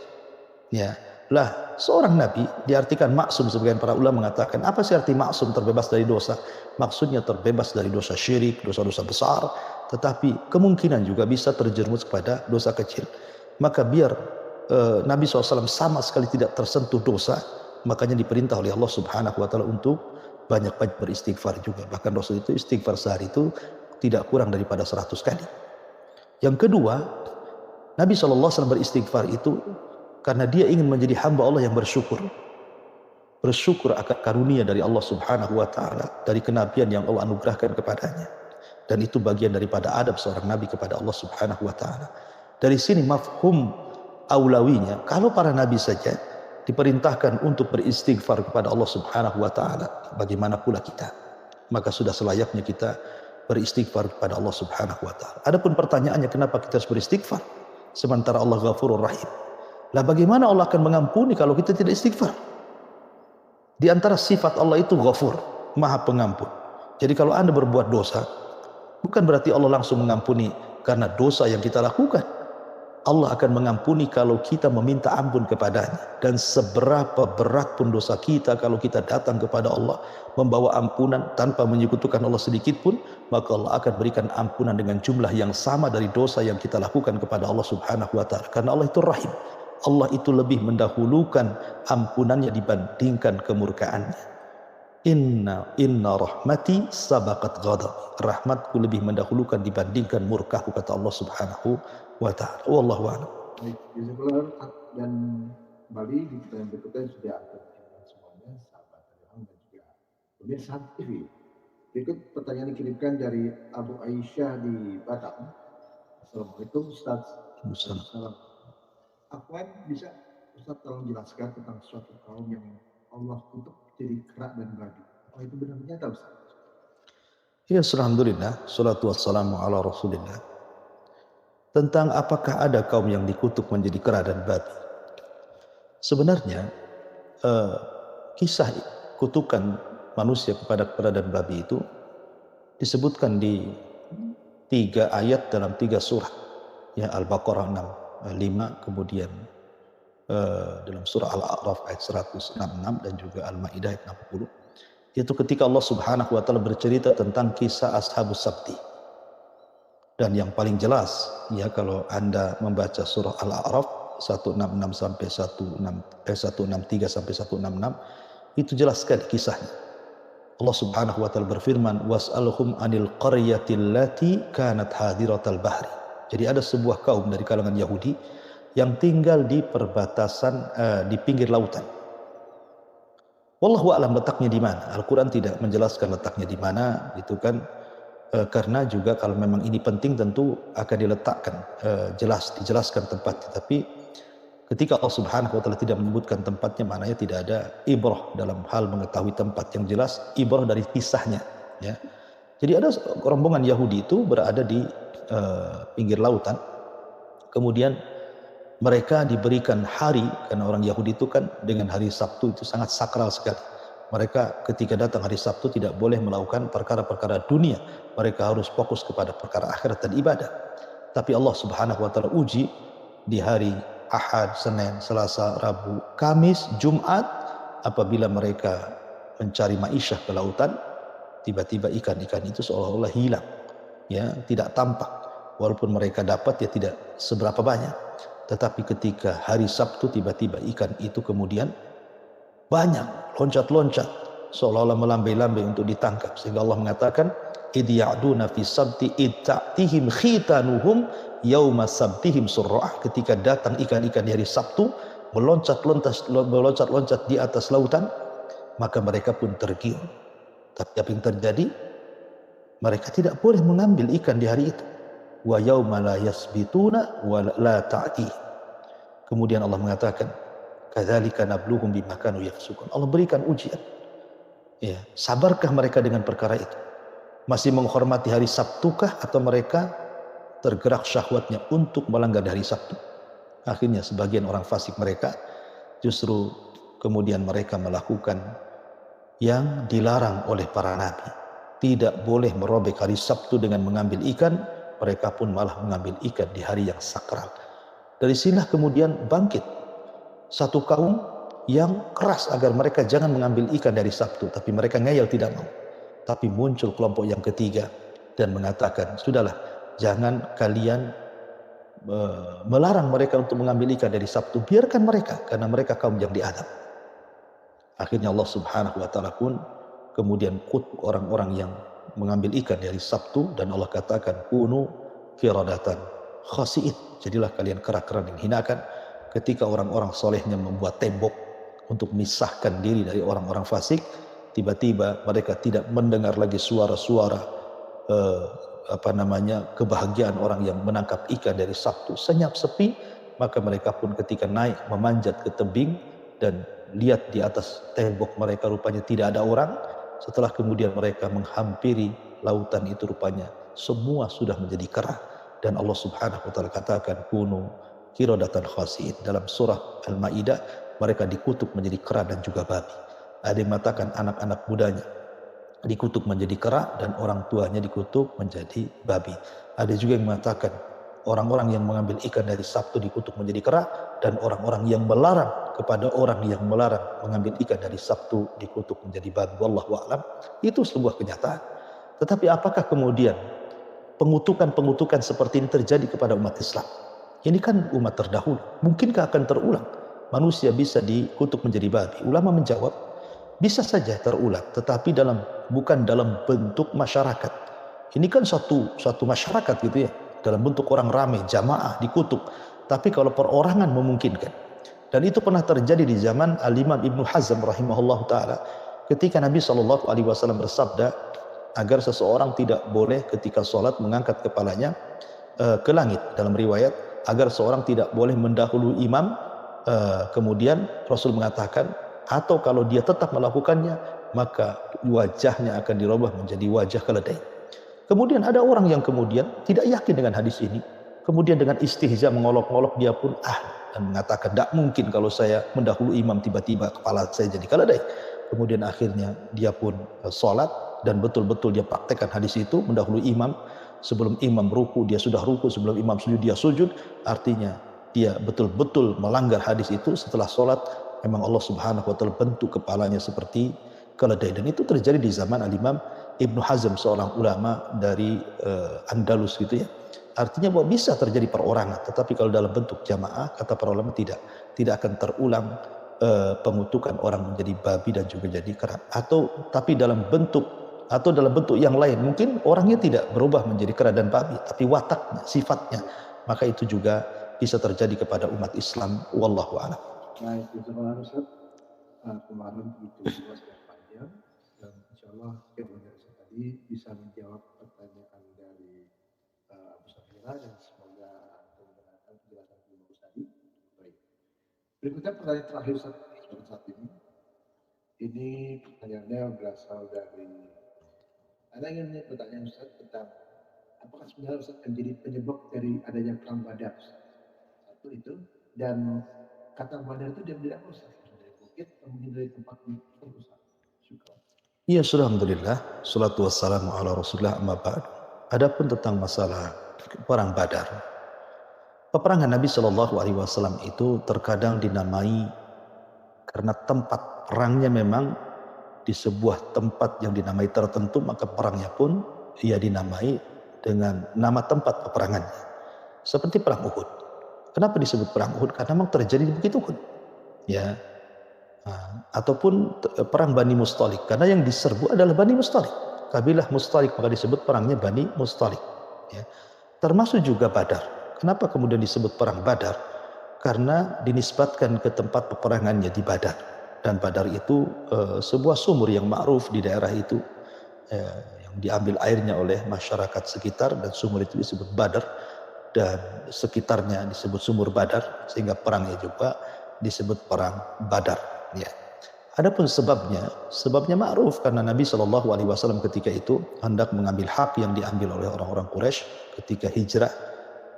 Ya. Lah, seorang nabi diartikan maksum. Sebagian para ulama mengatakan, apa sih arti maksum? Terbebas dari dosa. Maksudnya terbebas dari dosa syirik, dosa-dosa besar, tetapi kemungkinan juga bisa terjerumus kepada dosa kecil. Maka biar Nabi SAW sama sekali tidak tersentuh dosa, makanya diperintah oleh Allah Subhanahu wa taala untuk banyak-banyak beristighfar juga. Bahkan Rasul itu istighfar sehari itu tidak kurang daripada 100 kali. Yang kedua, Nabi SAW beristighfar itu karena dia ingin menjadi hamba Allah yang bersyukur. Bersyukur akan karunia dari Allah Subhanahu wa taala, dari kenabian yang Allah anugerahkan kepadanya. Dan itu bagian daripada adab seorang nabi kepada Allah Subhanahu wa taala. Dari sini mafhum aulawinya, kalau para nabi saja diperintahkan untuk beristighfar kepada Allah Subhanahu wa taala, bagaimana pula kita? Maka sudah selayaknya kita beristighfar kepada Allah Subhanahu wa taala. Adapun pertanyaannya, kenapa kita harus beristighfar sementara Allah Ghafurur Rahim? Lah bagaimana Allah akan mengampuni kalau kita tidak istighfar? Di antara sifat Allah itu Ghafur, Maha Pengampun. Jadi kalau Anda berbuat dosa, bukan berarti Allah langsung mengampuni karena dosa yang kita lakukan. Allah akan mengampuni kalau kita meminta ampun kepadanya. Dan seberapa berat pun dosa kita, kalau kita datang kepada Allah membawa ampunan tanpa menyekutukan Allah sedikit pun, maka Allah akan berikan ampunan dengan jumlah yang sama dari dosa yang kita lakukan kepada Allah Subhanahu wa taala. Karena Allah itu Rahim. Allah itu lebih mendahulukan ampunannya dibandingkan kemurkaannya. Inna rahmati sabaqat ghadabi. Rahmatku lebih mendahulukan dibandingkan murkaku, kata Allah Subhanahu wa ta'ala. Wallahu a'lam. Baik, jazakallah. Dan kembali di pertanyaan berikutnya sudah terjawab semuanya, sahabat Al-Haq dan juga pemirsa TV. Berikut pertanyaan dikirimkan dari Abu Aisyah di Batam. Assalamualaikum Ustaz. Assalamualaikum. Afwan, bisa Ustaz tolong jelaskan tentang suatu kaum yang Allah kutuk jadi kera dan babi? Oh, itu benar nyata Ustaz? Ya, alhamdulillah, salatu wassalamu ala Rasulillah. Tentang apakah ada kaum yang dikutuk menjadi kera dan babi. Sebenarnya kisah kutukan manusia kepada kera dan babi itu disebutkan di 3 ayat dalam 3 surah. Ya, Al-Baqarah 5, kemudian dalam surah Al-A'raf ayat 166 dan juga Al-Maidah ayat 60. Itu ketika Allah Subhanahu wa taala bercerita tentang kisah Ashabus Sabti. Dan yang paling jelas ya kalau Anda membaca surah Al-A'raf 166 sampai 163 sampai 166 itu jelas sekali kisahnya. Allah Subhanahu wa taala berfirman, "Was'alhum 'anil qaryati allati kanat hadiratal bahri." Jadi ada sebuah kaum dari kalangan Yahudi yang tinggal di perbatasan di pinggir lautan. Wallahu a'lam letaknya di mana. Al-Qur'an tidak menjelaskan letaknya di mana, itu kan karena juga kalau memang ini penting tentu akan diletakkan dijelaskan tempatnya. Tapi ketika Allah Subhanahu wa taala tidak menyebutkan tempatnya, maknanya tidak ada ibrah dalam hal mengetahui tempat. Yang jelas ibrah dari kisahnya ya. Jadi ada rombongan Yahudi itu berada di pinggir lautan. Kemudian mereka diberikan hari, karena orang Yahudi itu kan dengan hari Sabtu itu sangat sakral sekali. Mereka ketika datang hari Sabtu tidak boleh melakukan perkara-perkara dunia. Mereka harus fokus kepada perkara akhirat dan ibadah. Tapi Allah Subhanahu wa taala uji di hari Ahad, Senin, Selasa, Rabu, Kamis, Jumat, apabila mereka mencari ma'isyah ke lautan, tiba-tiba ikan-ikan itu seolah-olah hilang, ya, tidak tampak. Walaupun mereka dapat ya tidak seberapa banyak. Tetapi ketika hari Sabtu tiba-tiba ikan itu kemudian banyak, loncat-loncat, seolah-olah melambai-lambai untuk ditangkap. Sehingga Allah mengatakan, "Idh ya'duna fi sabti idh ta'tihim khitanuhum yauma sabtihim surra'ah." Ketika datang ikan-ikan di hari Sabtu, meloncat-loncat di atas lautan, maka mereka pun tergiur. Tapi apa yang terjadi? Mereka tidak boleh mengambil ikan di hari itu. Wa yauma la yasbituna wa la ta'tih. Kemudian Allah mengatakan, "Kadzalika nabluhum bima kanu yafsukun." Allah berikan ujian. Ya, sabarkah mereka dengan perkara itu? Masih menghormati hari Sabtukah atau mereka tergerak syahwatnya untuk melanggar hari Sabtu? Akhirnya sebagian orang fasik mereka justru kemudian mereka melakukan yang dilarang oleh para nabi. Tidak boleh merobek hari Sabtu dengan mengambil ikan, mereka pun malah mengambil ikan di hari yang sakral. Dari sinilah kemudian bangkit satu kaum yang keras agar mereka jangan mengambil ikan dari Sabtu, tapi mereka ngeyel tidak mau. Tapi muncul kelompok yang ketiga dan mengatakan, sudahlah, jangan kalian melarang mereka untuk mengambil ikan dari Sabtu, biarkan mereka, karena mereka kaum yang diadab. Akhirnya Allah Subhanahu wa taala pun kemudian kutuk orang-orang yang mengambil ikan dari Sabtu, dan Allah katakan, kunu qiradatan khasi'in, jadilah kalian kera-kera yang hinakan. Ketika orang-orang solehnya membuat tembok untuk memisahkan diri dari orang-orang fasik, tiba-tiba mereka tidak mendengar lagi suara-suara kebahagiaan orang yang menangkap ikan dari Sabtu, senyap sepi. Maka mereka pun ketika naik memanjat ke tebing dan lihat di atas tembok mereka rupanya tidak ada orang. Setelah kemudian mereka menghampiri lautan itu, rupanya semua sudah menjadi kera. Dan Allah Subhanahu wa taala katakan, kunu qiradatan khasi'in. Dalam surah Al-Maidah, mereka dikutuk menjadi kera dan juga babi. Ada yang mengatakan anak-anak mudanya dikutuk menjadi kera dan orang tuanya dikutuk menjadi babi. Ada juga yang mengatakan orang-orang yang mengambil ikan dari Sabtu dikutuk menjadi kera, dan orang-orang yang melarang kepada orang yang melarang mengambil ikan dari Sabtu dikutuk menjadi babi. Wallahu a'lam. Itu sebuah kenyataan. Tetapi apakah kemudian pengutukan-pengutukan seperti ini terjadi kepada umat Islam? Ini kan umat terdahulu. Mungkinkah akan terulang? Manusia bisa dikutuk menjadi babi? Ulama menjawab, bisa saja terulang, tetapi bukan dalam bentuk masyarakat. Ini kan satu masyarakat gitu ya, dalam bentuk orang ramai, jamaah dikutuk. Tapi kalau perorangan memungkinkan. Dan itu pernah terjadi di zaman Al-Imam Ibnu Hazm rahimahullah ta'ala. Ketika Nabi SAW bersabda, agar seseorang tidak boleh ketika sholat mengangkat kepalanya ke langit. Dalam riwayat, agar seorang tidak boleh mendahului imam. Kemudian Rasul mengatakan, atau kalau dia tetap melakukannya, maka wajahnya akan dirubah menjadi wajah keledai. Kemudian ada orang yang kemudian tidak yakin dengan hadis ini. Kemudian dengan istihza mengolok-olok, dia pun dan mengatakan, tidak mungkin kalau saya mendahului imam tiba-tiba kepala saya jadi keledai. Kemudian akhirnya dia pun sholat, dan betul-betul dia praktekkan hadis itu, mendahului imam. Sebelum imam ruku dia sudah ruku, sebelum imam sujud dia sujud. Artinya dia betul-betul melanggar hadis itu. Setelah sholat memang Allah Subhanahu wa taala bentuk kepalanya seperti keledai. Dan itu terjadi di zaman Al-Imam Ibnu Hazm, seorang ulama dari Andalus gitu ya. Artinya bahwa bisa terjadi perorangan, tetapi kalau dalam bentuk jamaah, kata para ulama tidak akan terulang pengutukan orang menjadi babi dan juga jadi kera. Tapi dalam bentuk yang lain, mungkin orangnya tidak berubah menjadi kera dan babi, tapi wataknya, sifatnya, maka itu juga bisa terjadi kepada umat Islam. Wallahu a'lam. Baik, jazakallahu Ustaz. Kemarin begitu luas dan panjang, dan insya Allah jawaban dari tadi bisa menjawab pertanyaan dari Abu Safira, dan semoga mendengarkan penjelasan Ibu tadi. Baik. Berikutnya pertanyaan terakhir saat ini. Ini pertanyaannya berasal dari Anda ingin bertanya Ustaz tentang apakah sebenarnya Ustaz menjadi penyebab dari adanya perang Badar? Satu itu, dan kata Badar itu dari apa Ustaz? Dari bukit atau mungkin dari tempat Ustaz? Syukur. Iya, alhamdulillah. Salatu wassalamu ala Rasulullah amma ba'd. Adapun tentang masalah perang Badar, peperangan Nabi Shallallahu Alaihi Wasallam itu terkadang dinamai karena tempat perangnya memang di sebuah tempat yang dinamai tertentu, maka perangnya pun ia dinamai dengan nama tempat peperangannya. Seperti perang Uhud. Kenapa disebut perang Uhud? Karena memang terjadi di Bukit Uhud. Ya. Ataupun perang Bani Mustalik, karena yang diserbu adalah Bani Mustalik. Kabilah Mustalik, maka disebut perangnya Bani Mustalik. Ya. Termasuk juga Badar. Kenapa kemudian disebut perang Badar? Karena dinisbatkan ke tempat peperangannya di Badar, dan Badar itu sebuah sumur yang ma'ruf di daerah itu, yang diambil airnya oleh masyarakat sekitar, dan sumur itu disebut Badar dan sekitarnya disebut sumur Badar, sehingga perangnya juga disebut perang Badar. Ya. Adapun sebabnya ma'ruf, karena Nabi Shallallahu Alaihi Wasallam ketika itu hendak mengambil hak yang diambil oleh orang-orang Quraisy ketika hijrah,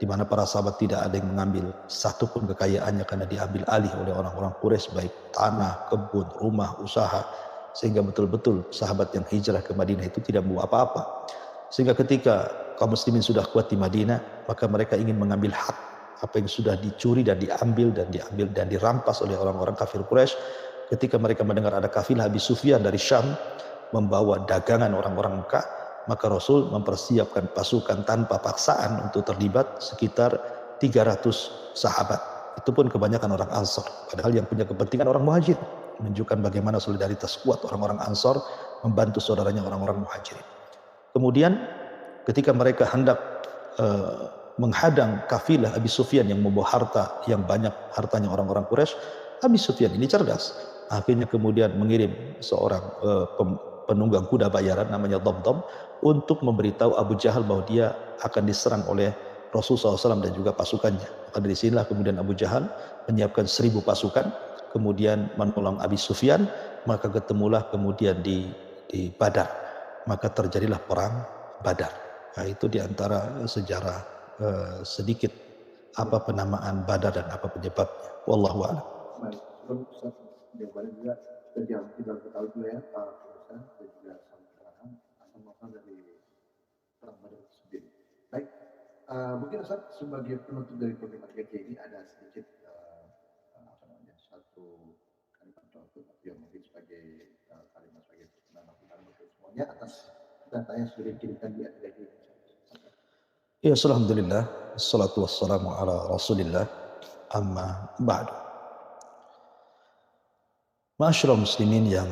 di mana para sahabat tidak ada yang mengambil satupun kekayaannya karena diambil alih oleh orang-orang Quraisy, baik tanah, kebun, rumah, usaha, sehingga betul-betul sahabat yang hijrah ke Madinah itu tidak membawa apa-apa. Sehingga ketika kaum muslimin sudah kuat di Madinah, maka mereka ingin mengambil hak apa yang sudah dicuri dan diambil dan dirampas oleh orang-orang kafir Quraisy. Ketika mereka mendengar ada kafilah Abi Sufyan dari Syam membawa dagangan orang-orang Mekah, maka Rasul mempersiapkan pasukan tanpa paksaan untuk terlibat sekitar 300 sahabat. Itu pun kebanyakan orang Ansor. Padahal yang punya kepentingan orang Muhajir. Menunjukkan bagaimana solidaritas kuat orang-orang Ansor membantu saudaranya orang-orang Muhajirin. Kemudian ketika mereka hendak menghadang kafilah Abi Sufyan yang membawa harta yang banyak, hartanya orang-orang Quraisy, Abi Sufyan ini cerdas. Akhirnya kemudian mengirim seorang penunggang kuda bayaran namanya Dhamdham untuk memberitahu Abu Jahal bahwa dia akan diserang oleh Rasulullah SAW dan juga pasukannya. Maka dari sinilah kemudian Abu Jahal menyiapkan 1000 pasukan, kemudian menolong Abi Sufyan, maka ketemulah kemudian di Badar. Maka terjadilah perang Badar. Nah, itu diantara sejarah sedikit apa penamaan Badar dan apa penyebabnya. Wallahu a'lam. Baik, jawabannya juga tidak ketahui juga ya Pak Ustaz, dan juga keterangan asal-muasal dari perang Badar tersebut. Baik, mungkin Ustaz sebagai penutup dari program kita ini ada sedikit satu kalimat penutup yang mungkin sebagai kalimat sebagai penambahan untuk semuanya atas data yang sudah dikirimkan di atas ini. Ya, alhamdulillah, assalatu wassalamu ala Rasulillah, amma ba'du. Ma'asyiral muslimin yang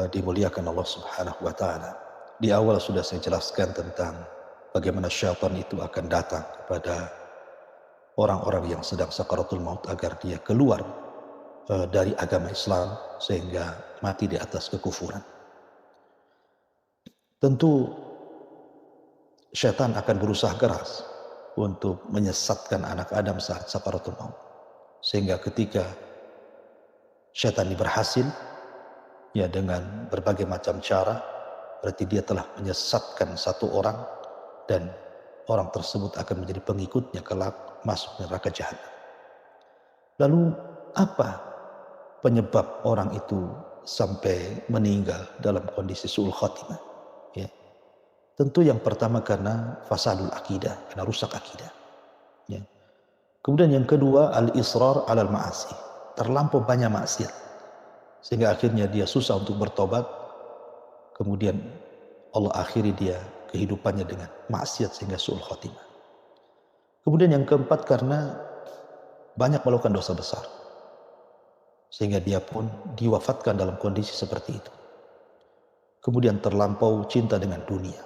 dimuliakan Allah Subhanahu wa taala. Di awal sudah saya jelaskan tentang bagaimana syaitan itu akan datang kepada orang-orang yang sedang sakaratul maut agar dia keluar dari agama Islam sehingga mati di atas kekufuran. Tentu syaitan akan berusaha keras untuk menyesatkan anak Adam saat sakaratul maut. Sehingga ketika syaitan ini berhasil, ya dengan berbagai macam cara, berarti dia telah menyesatkan satu orang dan orang tersebut akan menjadi pengikutnya kelak masuk neraka jahanam. Lalu apa penyebab orang itu sampai meninggal dalam kondisi su'ul khatimah? Ya. Tentu yang pertama karena fasadul akidah, karena rusak akidah. Ya. Kemudian yang kedua al-israr alal ma'asi, terlampau banyak maksiat sehingga akhirnya dia susah untuk bertobat. Kemudian Allah akhiri dia kehidupannya dengan maksiat sehingga su'ul khatimah. Kemudian yang keempat, karena banyak melakukan dosa besar, sehingga dia pun diwafatkan dalam kondisi seperti itu. Kemudian terlampau cinta dengan dunia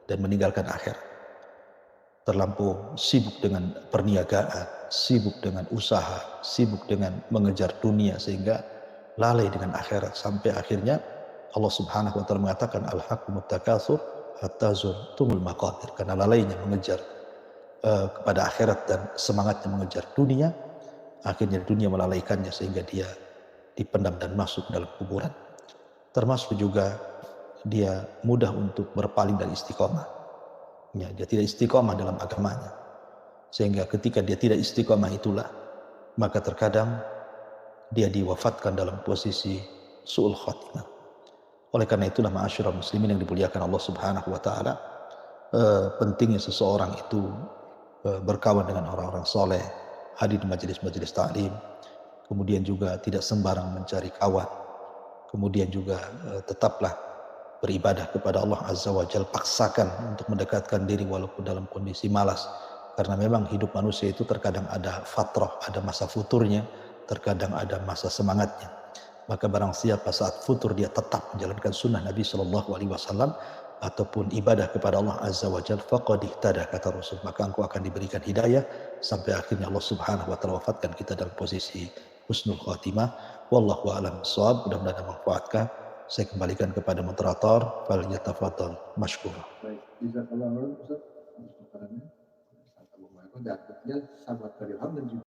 dan meninggalkan akhirat. Terlampau sibuk dengan perniagaan, sibuk dengan usaha, sibuk dengan mengejar dunia sehingga lalai dengan akhirat, sampai akhirnya Allah Subhanahu wa taala mengatakan al-hakumut takatsur hatta zurtumul maqabir, karena lalainya mengejar kepada akhirat dan semangatnya mengejar dunia, akhirnya dunia melalaikannya sehingga dia dipendam dan masuk dalam kuburan. Termasuk juga dia mudah untuk berpaling dari istiqomah. Ya, dia tidak istiqomah dalam agamanya. Sehingga ketika dia tidak istiqomah itulah, maka terkadang dia diwafatkan dalam posisi su'ul khatimah. Oleh karena itulah ma'asyiral muslimin yang dimuliakan Allah Subhanahu wa taala, pentingnya seseorang itu berkawan dengan orang-orang soleh, hadir di majelis-majelis taklim, kemudian juga tidak sembarang mencari kawan, kemudian juga tetaplah beribadah kepada Allah Azza wa Jalla, paksakan untuk mendekatkan diri walaupun dalam kondisi malas, karena memang hidup manusia itu terkadang ada fatrah, ada masa futurnya, terkadang ada masa semangatnya. Maka barang siapa saat futur dia tetap menjalankan sunnah Nabi Shallallahu Alaihi Wasallam ataupun ibadah kepada Allah Azza wa Jalla, faqad ihtada, kata Rasul, maka engkau akan diberikan hidayah sampai akhirnya Allah Subhanahu wa taala wafatkan kita dalam posisi husnul khatimah. Wallahu a'lam bishawab. Mudah-mudahan manfaatkan. Saya kembalikan kepada moderator, fal yatafadhal mashkura. Baik, jazakallahu khairan Ustaz atas paparannya. Dan tentunya sahabat dari dan juga